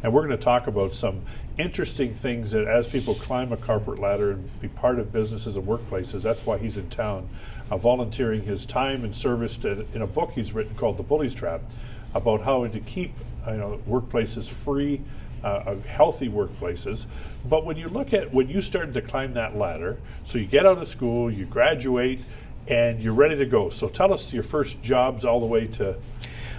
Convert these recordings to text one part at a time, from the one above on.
and we're going to talk about some interesting things that as people climb a corporate ladder and be part of businesses and workplaces, that's why he's in town, volunteering his time and service in a book he's written called The Bully's Trap, about how to keep workplaces free, healthy workplaces. But when you look at when you started to climb that ladder, so you get out of school, you graduate, and you're ready to go. So tell us your first jobs all the way to...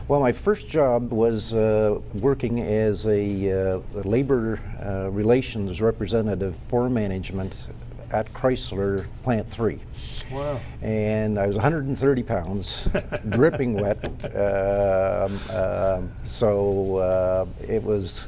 Well, my first job was working as a labor relations representative for management at Chrysler Plant 3. Wow. And I was 130 pounds, dripping wet. So it was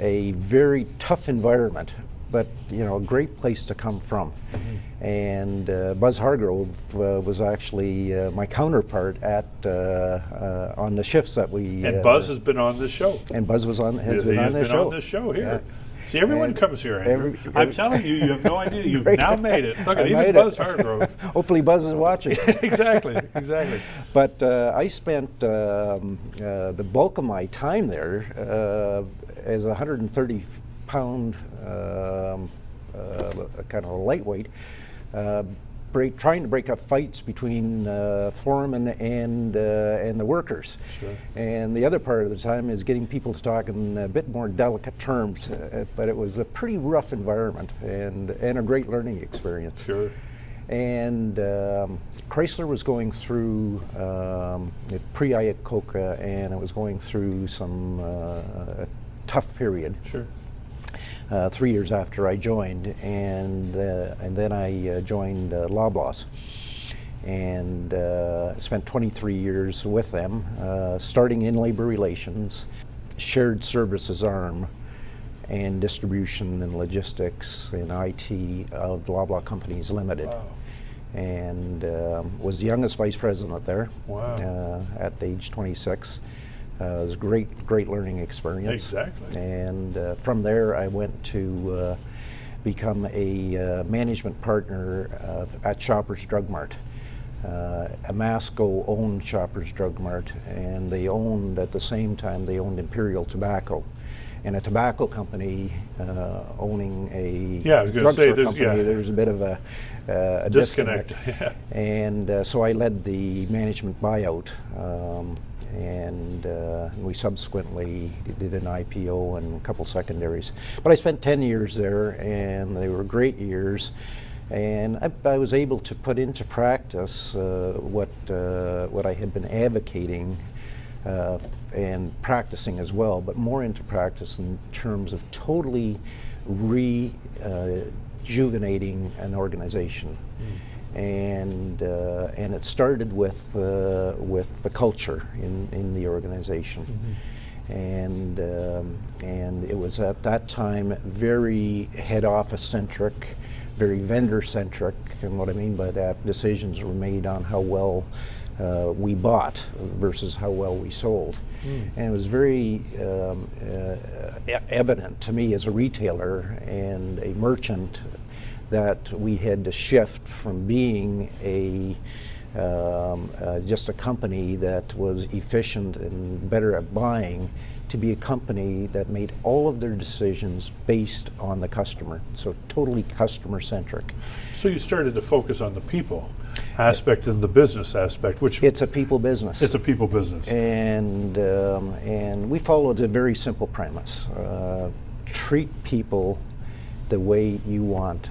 a very tough environment, but a great place to come from. Mm-hmm. And Buzz Hargrove was actually my counterpart at on the shifts that we. And Buzz has been on this show. And Buzz has been on this show. On this show here. Yeah. See, everyone comes here, Andrew. I'm telling you, you have no idea. You've now made it. Look at even Buzz Hargrove. Hopefully Buzz is watching. Exactly. But I spent the bulk of my time there as a 130-pound kind of lightweight, trying to break up fights between foremen and the workers. Sure. And the other part of the time is getting people to talk in a bit more delicate terms. But it was a pretty rough environment and a great learning experience. Sure. And Chrysler was going through pre-Iacocca, and it was going through some tough period. Sure. 3 years after I joined, and then I joined Loblaws, and spent 23 years with them, starting in labor relations, shared services arm, and distribution and logistics and IT of Loblaw Companies Limited. Wow. And was the youngest vice president there. Wow. At age 26. It was a great learning experience. Exactly. And from there I went to become a management partner at Shoppers Drug Mart. Amasco owned Shoppers Drug Mart, and they owned, at the same time, they owned Imperial Tobacco. And a tobacco company owning a drugstore company, there's a bit of a disconnect. Yeah. And so I led the management buyout, and we subsequently did an IPO and a couple secondaries. But I spent 10 years there, and they were great years. And I was able to put into practice what I had been advocating and practicing as well, but more into practice in terms of totally rejuvenating an organization. And it started with the culture in the organization. Mm-hmm. And it was at that time very head office centric, very vendor centric, and what I mean by that, decisions were made on how well we bought versus how well we sold. And it was very evident to me as a retailer and a merchant that we had to shift from being just a company that was efficient and better at buying to be a company that made all of their decisions based on the customer, so totally customer centric. So you started to focus on the people aspect and the business aspect, which it's a people business. It's a people business, and we followed a very simple premise: treat people the way you want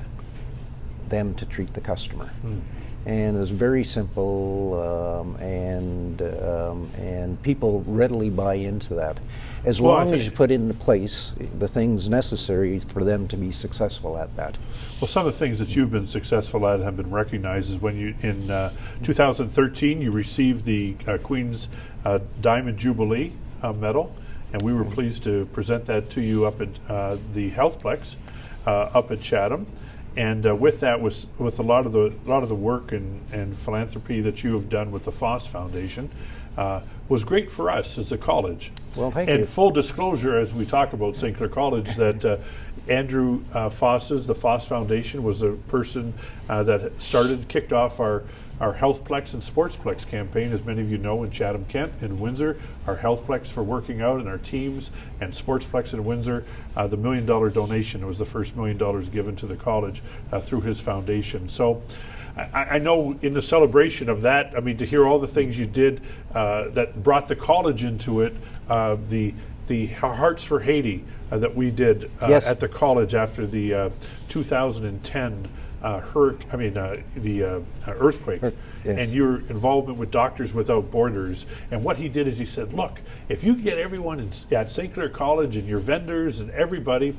them to treat the customer. And it's very simple, and people readily buy into that, as long as you put into place the things necessary for them to be successful at that. Well, some of the things that you've been successful at and have been recognized is when you, in 2013, you received the Queen's Diamond Jubilee Medal, and we were pleased to present that to you up at the Healthplex up at Chatham. And with that, with a lot of the work and philanthropy that you have done with the Faas Foundation, was great for us as a college. Well, thank and you. Full disclosure, as we talk about St. Clair College, that Andrew Faas's, the Faas Foundation, was the person that kicked off our Healthplex and Sportsplex campaign, as many of you know, in Chatham-Kent and Windsor. Our Healthplex for working out and our teams, and Sportsplex in Windsor. The $1 million donation was the first $1 million given to the college through his foundation. So I know in the celebration of that, I mean, to hear all the things you did that brought the college into it, the Hearts for Haiti that we did yes. at the college after the 2010 earthquake, yes. and your involvement with Doctors Without Borders. And what he did is he said, look, if you get everyone at St. Clair College and your vendors and everybody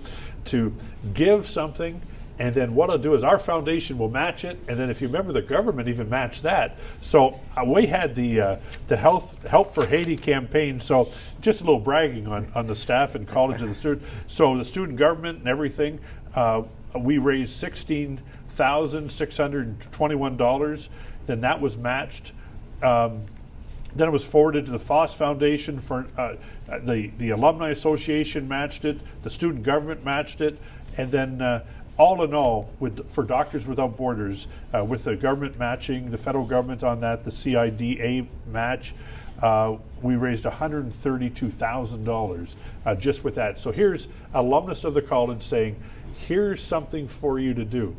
to give something, and then what I'll do is our foundation will match it, and then if you remember, the government even matched that. So we had the Help for Haiti campaign. So just a little bragging on the staff and college and the student. So the student government and everything, we raised $16,621. Then that was matched. Then it was forwarded to the Faas Foundation for the Alumni Association matched it, the student government matched it, and then all in all, for Doctors Without Borders, with the government matching, the federal government on that, the CIDA match, we raised $132,000 just with that. So here's alumnus of the college saying, here's something for you to do.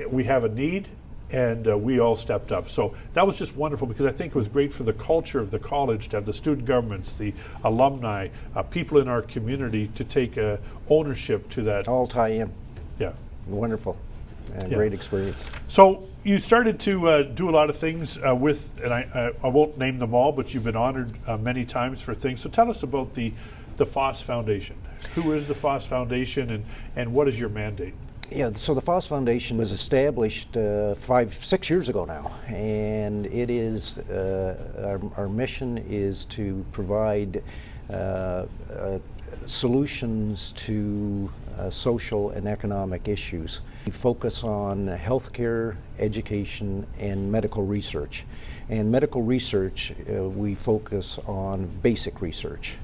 We have a need, and we all stepped up. So that was just wonderful, because I think it was great for the culture of the college to have the student governments, the alumni, people in our community to take ownership to that. All tie in. Yeah. Wonderful. And great experience. So you started to do a lot of things with, and I won't name them all, but you've been honored many times for things. So tell us about the Faas Foundation. Who is the Faas Foundation, and what is your mandate? Yeah, so the Faas Foundation was established 5-6 years ago now, and it is our mission is to provide solutions to social and economic issues. We focus on healthcare, education, and medical research. And medical research, we focus on basic research.